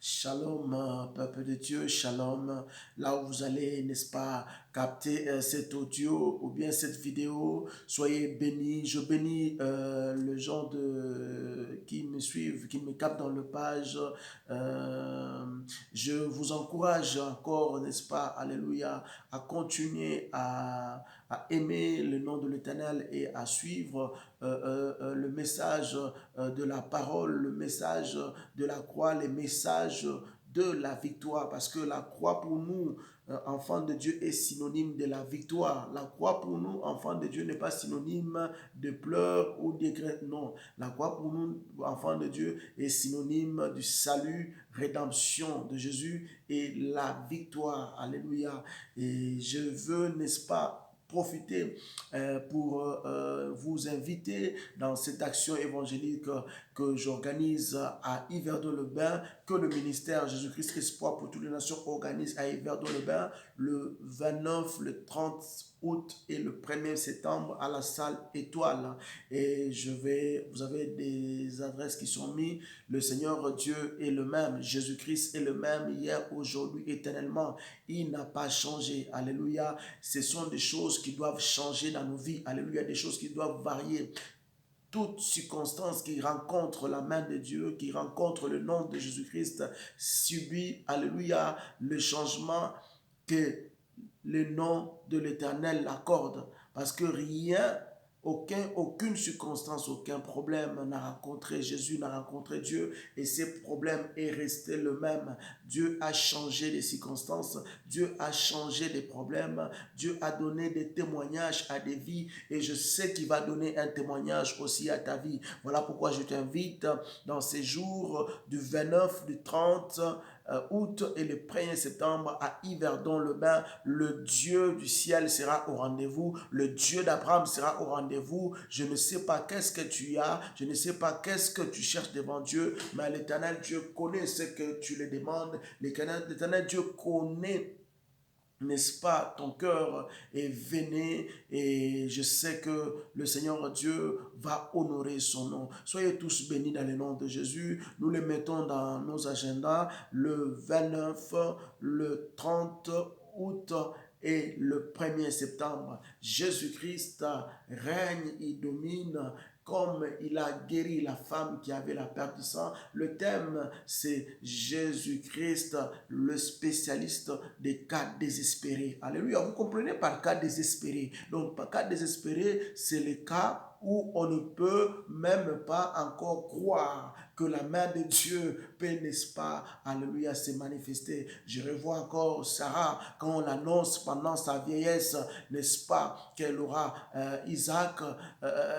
Shalom, peuple de Dieu, shalom. Là où vous allez, n'est-ce pas, capter cet audio ou bien cette vidéo, soyez bénis. Je bénis le gens qui me suivent, qui me captent dans le page. Euh, je vous encourage encore, n'est-ce pas, alléluia, à continuer à aimer le nom de l'Éternel et à suivre le message de la parole, le message de la croix, les messages de la victoire, parce que la croix pour nous, enfants de Dieu, est synonyme de la victoire. La croix pour nous, enfants de Dieu, n'est pas synonyme de pleurs ou de crainte, non. La croix pour nous, enfants de Dieu, est synonyme du salut, rédemption de Jésus et la victoire. Alléluia. Et je veux, n'est-ce pas, profiter pour vous inviter dans cette action évangélique que j'organise à Yverdon-les-Bains, que le ministère Jésus-Christ Espoir pour toutes les nations organise à Yverdon-les-Bains le 29, le 30 août et le 1er septembre à la salle Étoile. Et vous avez des adresses qui sont mises. Le Seigneur Dieu est le même. Jésus-Christ est le même hier, aujourd'hui, éternellement. Il n'a pas changé. Alléluia. Ce sont des choses qui doivent changer dans nos vies. Alléluia. Des choses qui doivent varier. Toute circonstance qui rencontre la main de Dieu, qui rencontre le nom de Jésus-Christ, subit, alléluia, le changement que le nom de l'Éternel l'accorde. Parce que rien, aucune circonstance, aucun problème n'a rencontré Jésus, n'a rencontré Dieu, et ces problèmes est resté le même. Dieu a changé les circonstances, Dieu a changé les problèmes, Dieu a donné des témoignages à des vies, et je sais qu'il va donner un témoignage aussi à ta vie. Voilà pourquoi je t'invite dans ces jours du 29, du 30 août et le 1er septembre à Yverdon-les-Bains. Le Dieu du ciel sera au rendez-vous, le Dieu d'Abraham sera au rendez-vous. Je ne sais pas qu'est-ce que tu as, je ne sais pas qu'est-ce que tu cherches devant Dieu, mais l'Éternel Dieu connaît ce que tu lui demandes. L'Éternel Dieu connaît, n'est-ce pas, ton cœur est veiné, et je sais que le Seigneur Dieu va honorer son nom. Soyez tous bénis dans le nom de Jésus. Nous les mettons dans nos agendas le 29, le 30 août et le 1er septembre. Jésus-Christ règne, il domine, comme il a guéri la femme qui avait la perte du sang. Le thème, c'est Jésus-Christ, le spécialiste des cas désespérés. Alléluia. Vous comprenez par cas désespéré. Donc, par cas désespéré, c'est le cas où on ne peut même pas encore croire que la main de Dieu peut, n'est-ce pas, alléluia, se manifester. Je revois encore Sarah, quand on l'annonce pendant sa vieillesse, n'est-ce pas, qu'elle aura Isaac.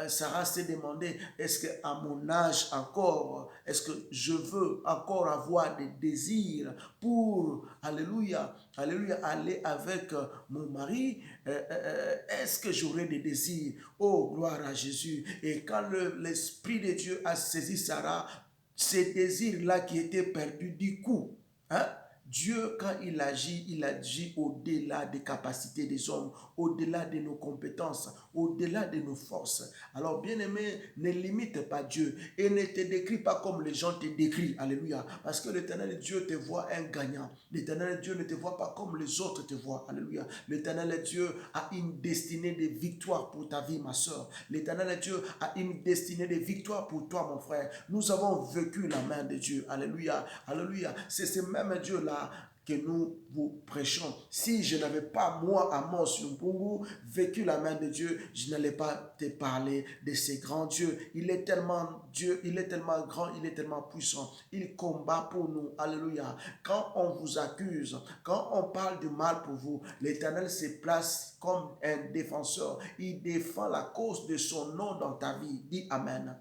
Sarah s'est demandé, est-ce qu'à mon âge encore, est-ce que je veux encore avoir des désirs pour, alléluia, alléluia, aller avec mon mari? Est-ce que j'aurai des désirs? Oh, gloire à Jésus. Et quand l'Esprit de Dieu a saisi Sarah, ces désirs-là qui étaient perdus du coup, hein? Dieu, quand il agit au-delà des capacités des hommes, au-delà de nos compétences, au-delà de nos forces. Alors, bien-aimé, ne limite pas Dieu et ne te décris pas comme les gens te décrivent. Alléluia. Parce que l'Éternel Dieu te voit un gagnant. L'Éternel Dieu ne te voit pas comme les autres te voient. Alléluia. L'Éternel Dieu a une destinée de victoire pour ta vie, ma soeur. L'Éternel Dieu a une destinée de victoire pour toi, mon frère. Nous avons vécu la main de Dieu. Alléluia. Alléluia. C'est ce même Dieu-là que nous vous prêchons. Si je n'avais pas, moi, Amos Lumpungu, vécu la main de Dieu, je n'allais pas te parler de ces grands dieux. Il est tellement Dieu, il est tellement grand, il est tellement puissant. Il combat pour nous. Alléluia. Quand on vous accuse, quand on parle du mal pour vous, l'Éternel se place comme un défenseur. Il défend la cause de son nom dans ta vie. Dis Amen.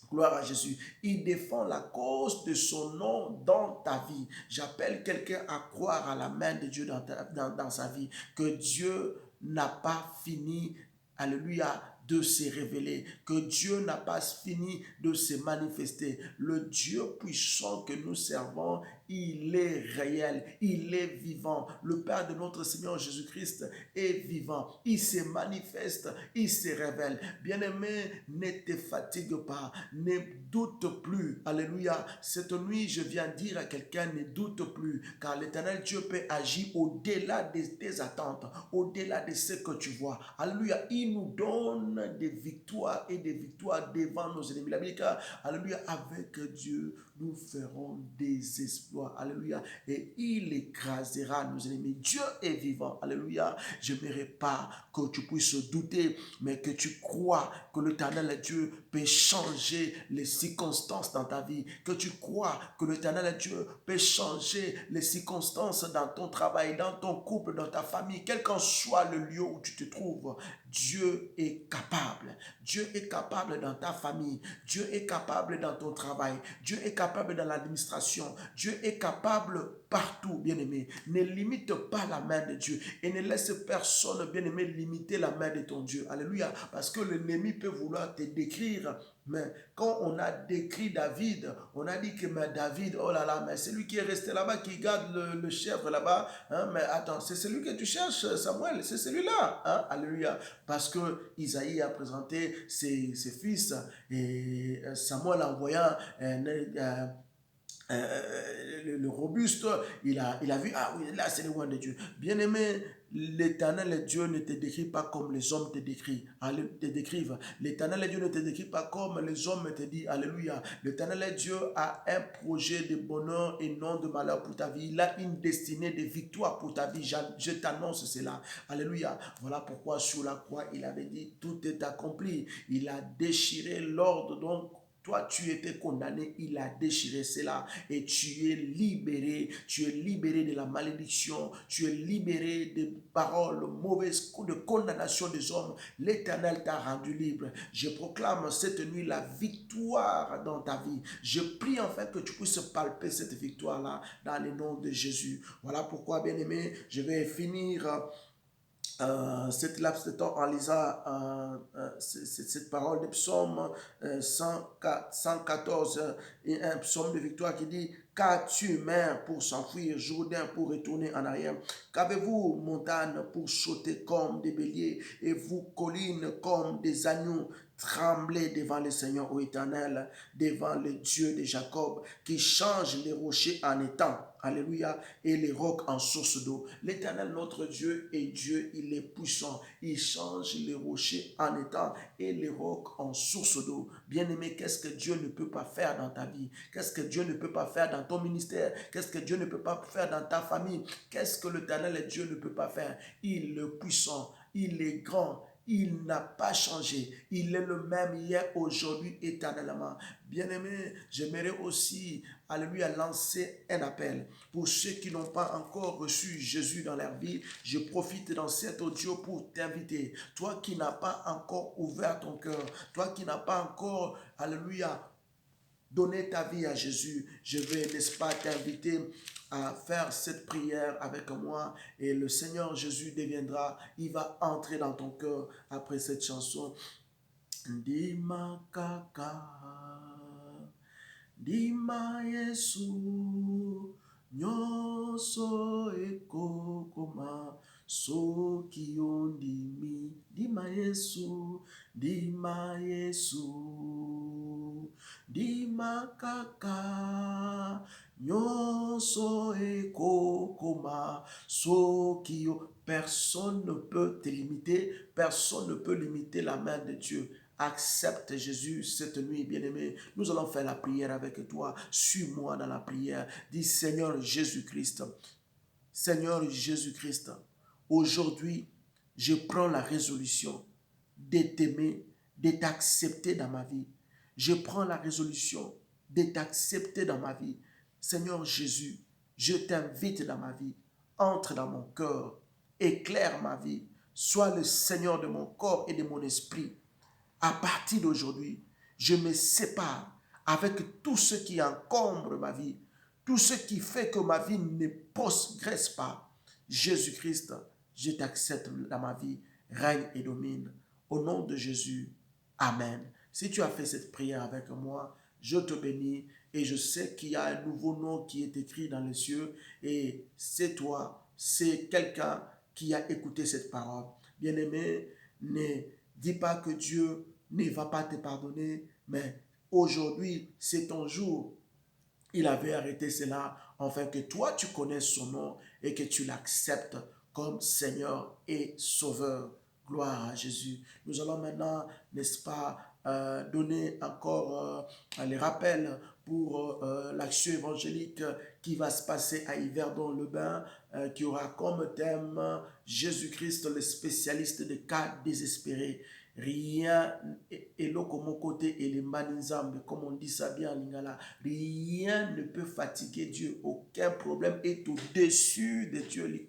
Gloire à Jésus. Il défend la cause de son nom dans ta vie. J'appelle quelqu'un à croire à la main de Dieu dans sa vie. Que Dieu n'a pas fini, alléluia, de se révéler, que Dieu n'a pas fini de se manifester. Le Dieu puissant que nous servons, il est réel, il est vivant. Le Père de notre Seigneur Jésus-Christ est vivant. Il se manifeste, il se révèle. Bien-aimé, ne te fatigue pas, ne doute plus. Alléluia. Cette nuit, je viens dire à quelqu'un, ne doute plus, car l'Éternel Dieu peut agir au-delà de tes attentes, au-delà de ce que tu vois. Alléluia. Il nous donne des victoires et des victoires devant nos ennemis. La Bible dit, alléluia, avec Dieu, nous ferons des exploits. Alléluia. Et il écrasera nos ennemis. Dieu est vivant. Alléluia. Je n'aimerais pas que tu puisses douter, mais que tu crois que l'Éternel Dieu peut changer les circonstances dans ta vie. Que tu crois que l'Éternel Dieu peut changer les circonstances dans ton travail, dans ton couple, dans ta famille, quel qu'en soit le lieu où tu te trouves. Dieu est capable. Dieu est capable dans ta famille. Dieu est capable dans ton travail. Dieu est capable dans l'administration. Dieu est capable partout, bien-aimé. Ne limite pas la main de Dieu et ne laisse personne, bien-aimé, limiter la main de ton Dieu. Alléluia. Parce que l'ennemi peut vouloir te décrire. Mais quand on a décrit David, on a dit que mais David, oh là là, mais c'est lui qui est resté là-bas, qui garde le chèvre là-bas. Hein, mais attends, c'est celui que tu cherches, Samuel, c'est celui-là. Hein, alléluia. Parce que Isaïe a présenté ses fils et Samuel envoyant le robuste, il a vu, ah oui, là c'est le roi de Dieu. Bien-aimé, l'Éternel Dieu ne te décrit pas comme les hommes te décrivent. L'Éternel Dieu ne te décrit pas comme les hommes te disent. Alléluia. L'Éternel Dieu a un projet de bonheur et non de malheur pour ta vie. Il a une destinée de victoire pour ta vie. Je t'annonce cela. Alléluia. Voilà pourquoi sur la croix, il avait dit, tout est accompli. Il a déchiré l'ordre, donc toi, tu étais condamné, il a déchiré cela et tu es libéré de la malédiction, tu es libéré des paroles mauvaises, de condamnation des hommes. L'Éternel t'a rendu libre. Je proclame cette nuit la victoire dans ta vie. Je prie enfin que tu puisses palper cette victoire-là dans le nom de Jésus. Voilà pourquoi, bien-aimé, je vais finir cette laps de temps en lisant cette parole de psaume 114 et un psaume de victoire qui dit: qu'as-tu mer pour s'enfuir, Jourdain pour retourner en arrière? Qu'avez-vous montagne pour sauter comme des béliers et vous collines comme des agneaux? Tremblez devant le Seigneur ô Éternel, devant le Dieu de Jacob qui change les rochers en étangs. Alléluia. Et les rocs en source d'eau. L'Éternel, notre Dieu, est Dieu, il est puissant. Il change les rochers en étangs et les rocs en source d'eau. Bien-aimé, qu'est-ce que Dieu ne peut pas faire dans ta vie? Qu'est-ce que Dieu ne peut pas faire dans ton ministère? Qu'est-ce que Dieu ne peut pas faire dans ta famille? Qu'est-ce que l'Éternel Dieu ne peut pas faire? Il est puissant, il est grand. Il n'a pas changé. Il est le même hier, aujourd'hui, éternellement. Bien-aimé, j'aimerais aussi, alléluia, lancer un appel. Pour ceux qui n'ont pas encore reçu Jésus dans leur vie, je profite dans cet audio pour t'inviter. Toi qui n'as pas encore ouvert ton cœur, toi qui n'as pas encore, alléluia, donner ta vie à Jésus, je vais, n'est-ce pas, t'inviter à faire cette prière avec moi et le Seigneur Jésus deviendra, il va entrer dans ton cœur après cette chanson. Dima kaka, Dima Yesu, nyonso ekokoma, soki ondimi. Dima Yesu, Dima Yesu, Dima kaka, nyonso ekokoma, soki o. Personne ne peut te limiter, personne ne peut limiter la main de Dieu. Accepte Jésus cette nuit, bien-aimé. Nous allons faire la prière avec toi. Suis-moi dans la prière. Dis: Seigneur Jésus-Christ, Seigneur Jésus-Christ, aujourd'hui, je prends la résolution de t'aimer, de t'accepter dans ma vie. Je prends la résolution de t'accepter dans ma vie. Seigneur Jésus, je t'invite dans ma vie. Entre dans mon cœur, éclaire ma vie. Sois le Seigneur de mon corps et de mon esprit. À partir d'aujourd'hui, je me sépare avec tout ce qui encombre ma vie, tout ce qui fait que ma vie ne progresse pas. Jésus-Christ, je t'accepte dans ma vie, règne et domine. Au nom de Jésus, Amen. Si tu as fait cette prière avec moi, je te bénis et je sais qu'il y a un nouveau nom qui est écrit dans les cieux et c'est toi, c'est quelqu'un qui a écouté cette parole. Bien-aimé, ne dis pas que Dieu ne va pas te pardonner, mais aujourd'hui, c'est ton jour. Il avait arrêté cela afin que toi tu connaisses son nom et que tu l'acceptes comme Seigneur et Sauveur. Gloire à Jésus. Nous allons maintenant, n'est-ce pas, donner encore les rappels pour l'action évangélique qui va se passer à Yverdon-le-Bain, qui aura comme thème Jésus-Christ, le spécialiste des cas désespérés. Rien, et mon côté, et les manizambe, comme on dit ça bien en lingala, rien ne peut fatiguer Dieu. Aucun problème est au-dessus de Dieu.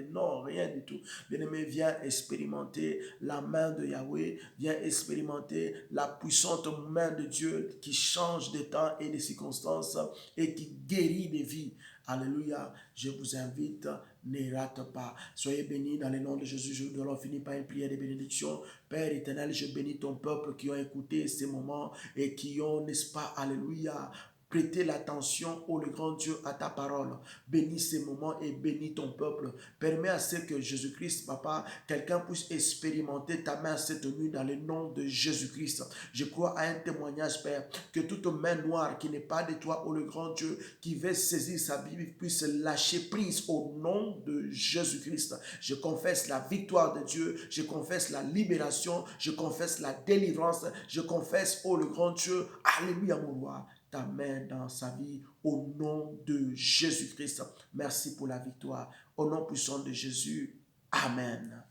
Non, rien du tout. Bien-aimé, viens expérimenter la main de Yahweh. Viens expérimenter la puissante main de Dieu qui change des temps et des circonstances et qui guérit des vies. Alléluia. Je vous invite, ne rate pas. Soyez bénis dans le nom de Jésus. Nous allons finir par une prière de bénédiction. Père éternel, je bénis ton peuple qui ont écouté ces moments et qui ont, n'est-ce pas, alléluia, prêté l'attention, ô le grand Dieu, à ta parole. Bénis ces moments et bénis ton peuple. Permets à ce que Jésus-Christ, papa, quelqu'un puisse expérimenter ta main cette nuit dans le nom de Jésus-Christ. Je crois à un témoignage, Père, que toute main noire qui n'est pas de toi, ô le grand Dieu, qui veut saisir sa Bible, puisse lâcher prise au nom de Jésus-Christ. Je confesse la victoire de Dieu, je confesse la libération, je confesse la délivrance, je confesse, ô le grand Dieu, alléluia mon roi, ta main dans sa vie au nom de Jésus-Christ. Merci pour la victoire. Au nom puissant de Jésus, Amen.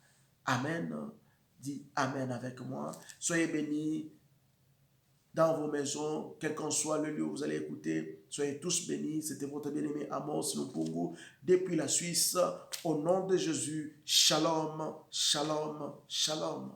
Amen. Dis Amen avec moi. Soyez bénis dans vos maisons, quel qu'en soit le lieu où vous allez écouter. Soyez tous bénis. C'était votre bien-aimé Amos Lupungu depuis la Suisse. Au nom de Jésus, shalom, shalom, shalom.